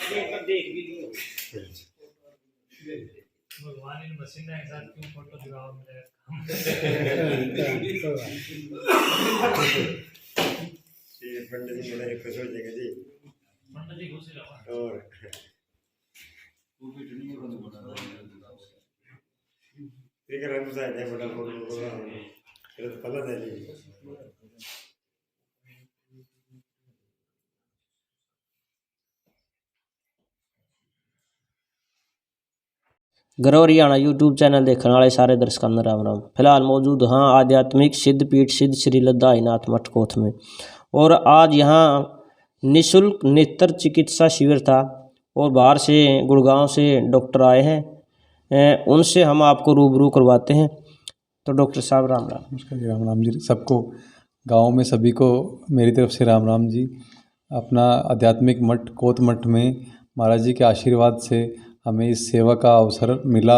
भगवान इन मशीनों के साथ क्यों फोटो दिखाओ मेरे पंडित जी बड़ा खुश हो जाएगा जी। पंडित जी खुश रहो और ठीक है रंग साइड है बड़ा फोटो ये तो पहला है जी। गौरव हरियाणा यूट्यूब चैनल देखने वाले सारे दर्शकों को राम राम। फिलहाल मौजूद हाँ आध्यात्मिक सिद्ध पीठ सिद्ध श्री लद्दाईनाथ मठ कोथ में, और आज यहाँ निःशुल्क नेत्र चिकित्सा शिविर था और बाहर से गुड़गांव से डॉक्टर आए हैं, उनसे हम आपको रूबरू करवाते हैं। तो डॉक्टर साहब राम राम। नमस्कार जी, राम राम जी सबको, गांव में सभी को मेरी तरफ से राम राम जी। अपना आध्यात्मिक मठ कोत मठ में महाराज जी के आशीर्वाद से हमें इस सेवा का अवसर मिला,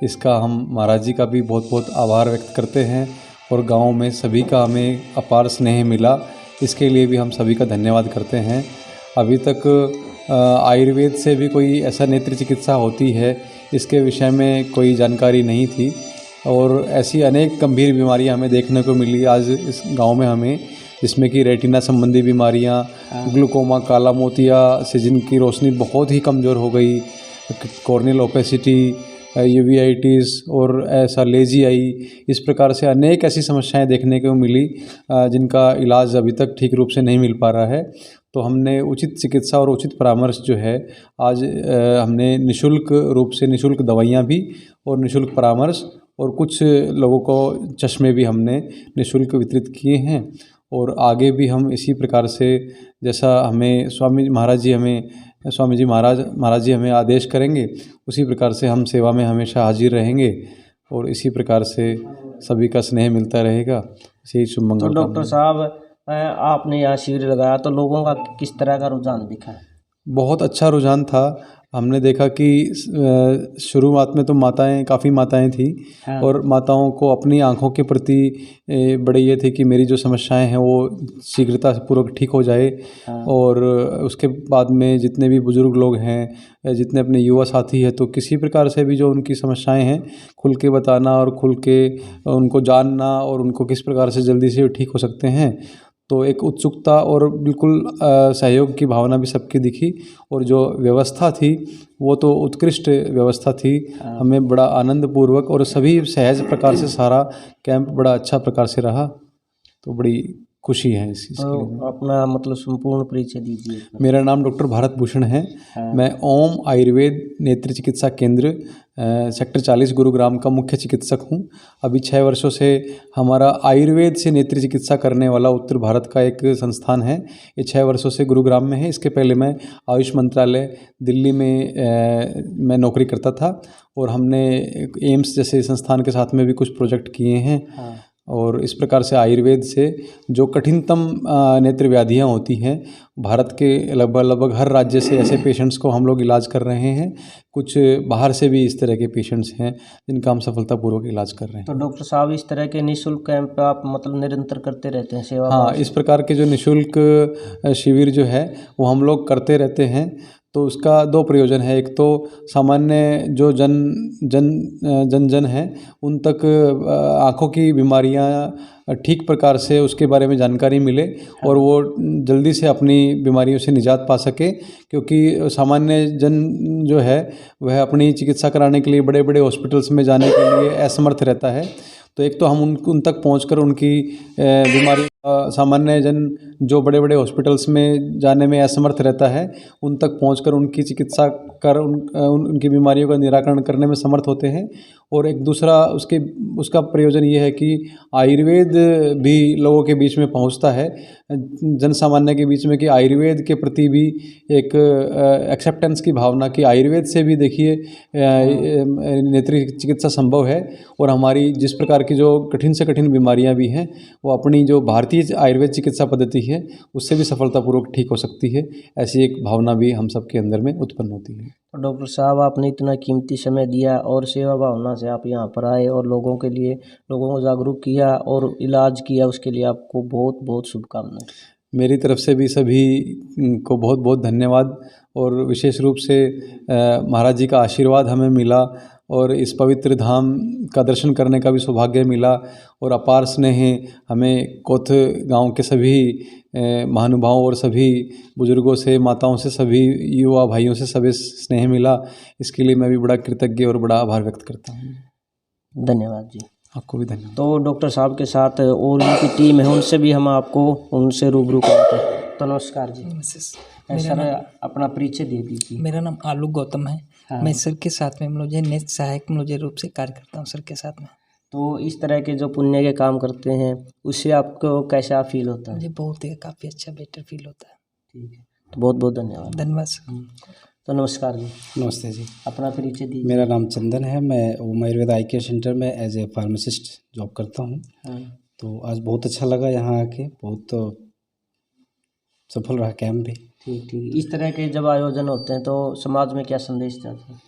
इसका हम महाराज जी का भी बहुत बहुत आभार व्यक्त करते हैं, और गांव में सभी का हमें अपार स्नेह मिला, इसके लिए भी हम सभी का धन्यवाद करते हैं। अभी तक आयुर्वेद से भी कोई ऐसा नेत्र चिकित्सा होती है इसके विषय में कोई जानकारी नहीं थी, और ऐसी अनेक गंभीर बीमारियां हमें देखने को मिली आज इस गांव में हमें, जिसमें कि रेटिना संबंधी बीमारियां, ग्लूकोमा, काला मोतिया से जिनकी रोशनी बहुत ही कमज़ोर हो गई, कॉर्नियल ओपेसिटी, यूवीआइटिस और ऐसा लेजी आई, इस प्रकार से अनेक ऐसी समस्याएं देखने को मिली जिनका इलाज अभी तक ठीक रूप से नहीं मिल पा रहा है। तो हमने उचित चिकित्सा और उचित परामर्श जो है आज हमने निःशुल्क रूप से निःशुल्क दवाइयाँ भी और निःशुल्क परामर्श और कुछ लोगों को चश्मे भी हमने निःशुल्क वितरित किए हैं, और आगे भी हम इसी प्रकार से जैसा हमें स्वामी महाराज जी हमें आदेश करेंगे उसी प्रकार से हम सेवा में हमेशा हाजिर रहेंगे, और इसी प्रकार से सभी का स्नेह मिलता रहेगा। यही शुभ मंगल। तो डॉक्टर साहब आपने यहाँ शिविर लगाया तो लोगों का किस तरह का रुझान दिखा? बहुत अच्छा रुझान था। हमने देखा कि शुरुआत में तो काफ़ी माताएं थी, हाँ। और माताओं को अपनी आँखों के प्रति बड़े ये थे कि मेरी जो समस्याएं हैं वो शीघ्रता से पूर्वक ठीक हो जाए। हाँ। और उसके बाद में जितने भी बुज़ुर्ग लोग हैं, जितने अपने युवा साथी हैं, तो किसी प्रकार से भी जो उनकी समस्याएं हैं खुल के बताना और खुल के उनको जानना और उनको किस प्रकार से जल्दी से ठीक हो सकते हैं, तो एक उत्सुकता और बिल्कुल सहयोग की भावना भी सबकी दिखी, और जो व्यवस्था थी वो तो उत्कृष्ट व्यवस्था थी। हमें बड़ा आनंदपूर्वक और सभी सहज प्रकार से सारा कैंप बड़ा अच्छा प्रकार से रहा, तो बड़ी खुशी है इस चीज़ के लिए। तो अपना मतलब संपूर्ण परिचय दीजिए। मेरा नाम डॉक्टर भारत भूषण है। मैं ओम आयुर्वेद नेत्र चिकित्सा केंद्र सेक्टर 40 गुरुग्राम का मुख्य चिकित्सक हूं। अभी 6 वर्षों से हमारा आयुर्वेद से नेत्र चिकित्सा करने वाला उत्तर भारत का एक संस्थान है। ये 6 वर्षों से गुरुग्राम में है। इसके पहले मैं आयुष मंत्रालय दिल्ली में मैं नौकरी करता था, और हमने एम्स जैसे संस्थान के साथ में भी कुछ प्रोजेक्ट किए हैं। और इस प्रकार से आयुर्वेद से जो कठिनतम नेत्र व्याधियाँ होती हैं, भारत के लगभग हर राज्य से ऐसे पेशेंट्स को हम लोग इलाज कर रहे हैं। कुछ बाहर से भी इस तरह के पेशेंट्स हैं जिनका हम सफलतापूर्वक इलाज कर रहे हैं। तो डॉक्टर साहब इस तरह के निःशुल्क कैंप आप मतलब निरंतर करते रहते हैं सेवा? हाँ, इस प्रकार के जो निःशुल्क शिविर जो है वो हम लोग करते रहते हैं। तो उसका 2 प्रयोजन है। एक तो सामान्य जो जन है उन तक आँखों की बीमारियां ठीक प्रकार से उसके बारे में जानकारी मिले, और वो जल्दी से अपनी बीमारियों से निजात पा सके, क्योंकि सामान्य जन जो है वह अपनी चिकित्सा कराने के लिए बड़े बड़े हॉस्पिटल्स में जाने के लिए असमर्थ रहता है। तो एक तो हम उन तक पहुंचकर उनकी बीमारी, सामान्य जन जो बड़े बड़े हॉस्पिटल्स में जाने में असमर्थ रहता है, उन तक पहुंचकर उनकी चिकित्सा कर उनकी बीमारियों का निराकरण करने में समर्थ होते हैं। और एक दूसरा उसका प्रयोजन ये है कि आयुर्वेद भी लोगों के बीच में पहुंचता है, जन सामान्य के बीच में, कि आयुर्वेद के प्रति भी एक एक्सेप्टेंस की भावना कि आयुर्वेद से भी देखिए नेत्र चिकित्सा संभव है, और हमारी जिस प्रकार की जो कठिन से कठिन बीमारियां भी हैं वो अपनी जो भारतीय आयुर्वेद चिकित्सा पद्धति है उससे भी सफलतापूर्वक ठीक हो सकती है। ऐसी एक भावना भी हम सबके अंदर में उत्पन्न होती है। तो डॉक्टर साहब आपने इतना कीमती समय दिया और सेवा भावना से आप यहाँ पर आए और लोगों को जागरूक किया और इलाज किया, उसके लिए आपको बहुत बहुत शुभकामनाएं। मेरी तरफ से भी सभी को बहुत बहुत धन्यवाद, और विशेष रूप से महाराज जी का आशीर्वाद हमें मिला और इस पवित्र धाम का दर्शन करने का भी सौभाग्य मिला और अपार स्नेह हमें कोथ गांव के सभी महानुभावों और सभी बुजुर्गों से, माताओं से, सभी युवा भाइयों से सभी स्नेह मिला। इसके लिए मैं भी बड़ा कृतज्ञ और बड़ा आभार व्यक्त करता हूँ। धन्यवाद जी। आपको भी धन्यवाद। तो डॉक्टर साहब के साथ और उनकी टीम है, उनसे भी हम आपको उनसे रूबरू करते हैं। तो नमस्कार जी। सर अपना परिचय दे दीजिए। मेरा नाम आलोक गौतम है। हाँ। मैं सर के साथ में नित्य सहायक मैनेजर रूप से कार्य करता हूँ सर के साथ में। तो इस तरह के जो पुण्य के काम करते हैं उससे आपको कैसा फील होता है? मुझे बहुत ही काफ़ी अच्छा बेटर फील होता है। ठीक है, तो बहुत बहुत धन्यवाद। धन्यवाद सर। तो नमस्कार जी। नमस्ते जी। अपना परिचय दीजिए। मेरा नाम चंदन है। मैं ओम आयुर्वेद आई केयर सेंटर में एज ए फार्मासिस्ट जॉब करता हूँ। हाँ। तो आज बहुत अच्छा लगा यहाँ आके, बहुत सफल रहा कैंप भी। ठीक ठीक। इस तरह के जब आयोजन होते हैं तो समाज में क्या संदेश जाता है?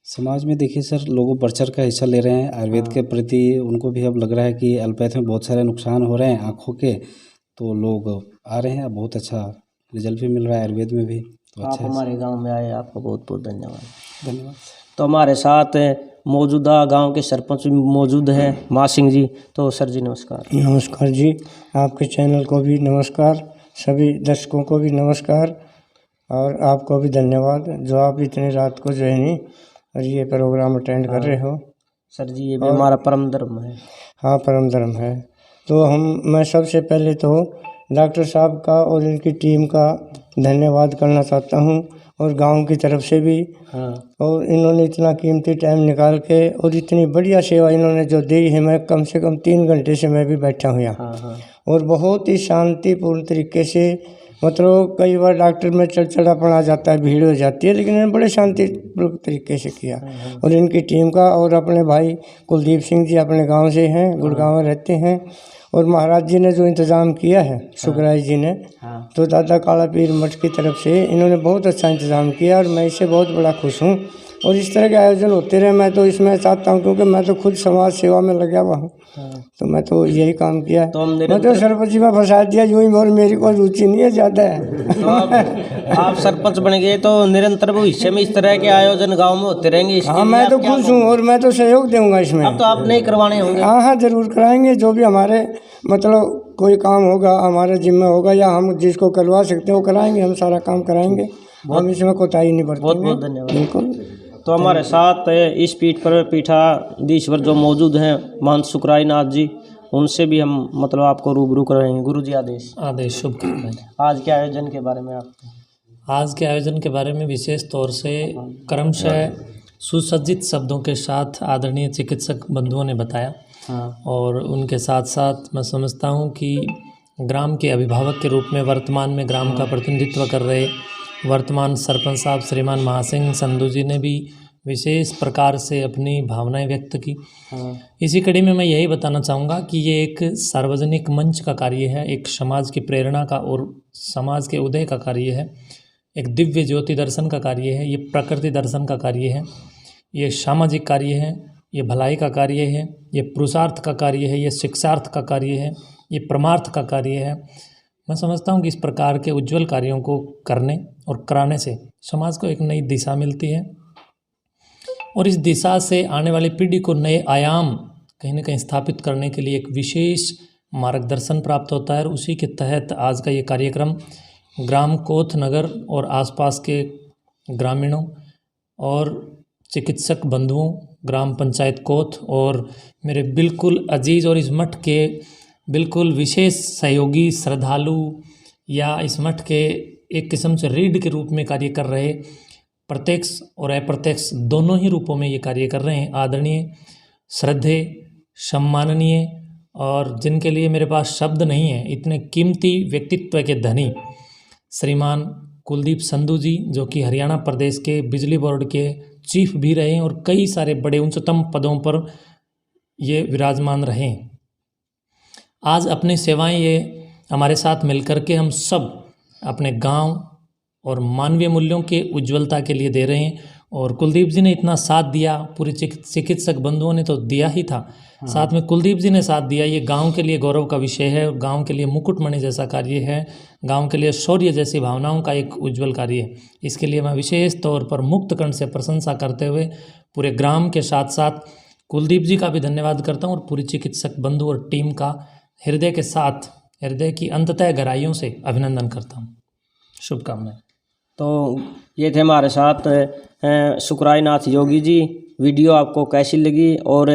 समाज में देखिए सर, लोग बढ़ चढ़ का हिस्सा ले रहे हैं आयुर्वेद के प्रति। उनको भी अब लग रहा है कि एलोपैथ में बहुत सारे नुकसान हो रहे हैं आँखों के, तो लोग आ रहे हैं। बहुत अच्छा रिजल्ट भी मिल रहा है आयुर्वेद में भी। तो आप अच्छा है। हमारे गांव में आए, आपका बहुत बहुत धन्यवाद। धन्यवाद। तो हमारे साथ मौजूदा गांव के सरपंच भी मौजूद हैं, माँ सिंह जी। तो सर जी नमस्कार। नमस्कार जी। आपके चैनल को भी नमस्कार, सभी दर्शकों को भी नमस्कार और आपको भी धन्यवाद जो आप इतनी रात को जो है नहीं और ये प्रोग्राम अटेंड कर रहे हो। सर जी ये भी हमारा परम धर्म है। हाँ, परम धर्म है। तो मैं सबसे पहले तो डॉक्टर साहब का और इनकी टीम का धन्यवाद करना चाहता हूँ और गांव की तरफ से भी। हाँ। और इन्होंने इतना कीमती टाइम निकाल के और इतनी बढ़िया सेवा इन्होंने जो दी है, मैं कम से कम 3 घंटे से मैं भी बैठा हूँ यहाँ। हाँ हाँ। और बहुत ही शांतिपूर्ण तरीके से, मतलब कई बार डॉक्टर में चिड़चिड़ापन आ जाता है, भीड़ हो जाती है, लेकिन इन्होंने बड़े शांतिपूर्ण तरीके से किया। और इनकी टीम का और अपने भाई कुलदीप सिंह जी अपने गांव से हैं, गुड़गांव में रहते हैं। और महाराज जी ने जो इंतज़ाम किया है, सुखराज जी ने, तो दादा काला पीर मठ की तरफ से इन्होंने बहुत अच्छा इंतज़ाम किया और मैं इससे बहुत बड़ा खुश हूँ। और इस तरह के आयोजन होते रहे, मैं तो इसमें चाहता हूँ, क्योंकि मैं तो खुद समाज सेवा में लगा हुआ हूँ। तो मैं तो यही काम किया है। तो मैं तो सरपंच में फंसा दिया यूँ ही, और मेरी कोई रुचि नहीं है ज़्यादा है। तो आप सरपंच बन गए तो निरंतर भविष्य में इस तरह के आयोजन गांव में होते रहेंगे? हाँ, मैं तो खुश हूँ और मैं तो सहयोग दूंगा इसमें। अब तो आप नहीं करवाने होंगे? हाँ हाँ, जरूर कराएंगे। जो भी हमारे मतलब कोई काम होगा, हमारे जिम्मे होगा, या हम जिसको करवा सकते हैं वो कराएंगे। हम सारा काम कराएंगे, हम इसमें कोताही नहीं बरतेंगे। बहुत बहुत धन्यवाद। बिल्कुल। तो हमारे साथ इस पीठ पर पीठाधीश्वर जो मौजूद हैं महंत सुखराज नाथ जी, उनसे भी हम मतलब आपको रूबरू कराएंगे। गुरु जी आदेश शुभ कामनाएं। आज के आयोजन के बारे में आप? आज के आयोजन के बारे में विशेष तौर से क्रमशः सुसज्जित शब्दों के साथ आदरणीय चिकित्सक बंधुओं ने बताया। हाँ। और उनके साथ साथ मैं समझता हूँ कि ग्राम के अभिभावक के रूप में वर्तमान में ग्राम का प्रतिनिधित्व कर रहे वर्तमान सरपंच साहब श्रीमान महासिंह संधू जी ने भी विशेष प्रकार से अपनी भावनाएं व्यक्त की। इसी कड़ी में मैं यही बताना चाहूँगा कि ये एक सार्वजनिक मंच का कार्य है, एक समाज की प्रेरणा का और समाज के उदय का कार्य है, एक दिव्य ज्योति दर्शन का कार्य है, ये प्रकृति दर्शन का कार्य है, ये सामाजिक कार्य है, ये भलाई का कार्य है, ये पुरुषार्थ का कार्य है, ये शिक्षार्थ का कार्य है, ये परमार्थ का कार्य है। मैं समझता हूँ कि इस प्रकार के उज्जवल कार्यों को करने और कराने से समाज को एक नई दिशा मिलती है और इस दिशा से आने वाली पीढ़ी को नए आयाम कहीं न कहीं स्थापित करने के लिए एक विशेष मार्गदर्शन प्राप्त होता है। और उसी के तहत आज का ये कार्यक्रम ग्राम कोथ नगर और आसपास के ग्रामीणों और चिकित्सक बंधुओं, ग्राम पंचायत कोथ और मेरे बिल्कुल अजीज़ और इस मठ के बिल्कुल विशेष सहयोगी श्रद्धालु या इस मठ के एक किस्म से रीढ़ के रूप में कार्य कर रहे, प्रत्यक्ष और अप्रत्यक्ष दोनों ही रूपों में ये कार्य कर रहे हैं, आदरणीय, श्रद्धे, सम्माननीय और जिनके लिए मेरे पास शब्द नहीं है, इतने कीमती व्यक्तित्व के धनी श्रीमान कुलदीप संधू जी, जो कि हरियाणा प्रदेश के बिजली बोर्ड के चीफ भी रहे हैं और कई सारे बड़े उच्चतम पदों पर ये विराजमान रहे। आज अपनी सेवाएं ये हमारे साथ मिलकर के हम सब अपने गांव और मानवीय मूल्यों के उज्ज्वलता के लिए दे रहे हैं और कुलदीप जी ने इतना साथ दिया, पूरे चिकित्सक बंधुओं ने तो दिया ही था, साथ में कुलदीप जी ने साथ दिया। ये गांव के लिए गौरव का विषय है, गांव के लिए मुकुटमणि जैसा कार्य है, गांव के लिए शौर्य जैसी भावनाओं का एक उज्जवल कार्य है। इसके लिए मैं विशेष तौर पर मुक्त कंठ से प्रशंसा करते हुए पूरे ग्राम के साथ साथ कुलदीप जी का भी धन्यवाद करता हूँ और पूरी चिकित्सक बंधु और टीम का हृदय के साथ, हृदय की अंततः गहराइयों से अभिनंदन करता हूँ। शुभकामनाएं। तो ये थे हमारे साथ सुखराय नाथ योगी जी। वीडियो आपको कैसी लगी, और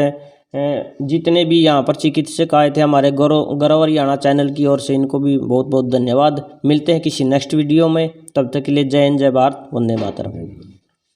जितने भी यहाँ पर चिकित्सक आए थे हमारे गौरव हरियाणा चैनल की ओर से, इनको भी बहुत बहुत धन्यवाद। मिलते हैं किसी नेक्स्ट वीडियो में, तब तक के लिए जय हिंद, जय भारत, वंदे मातरम।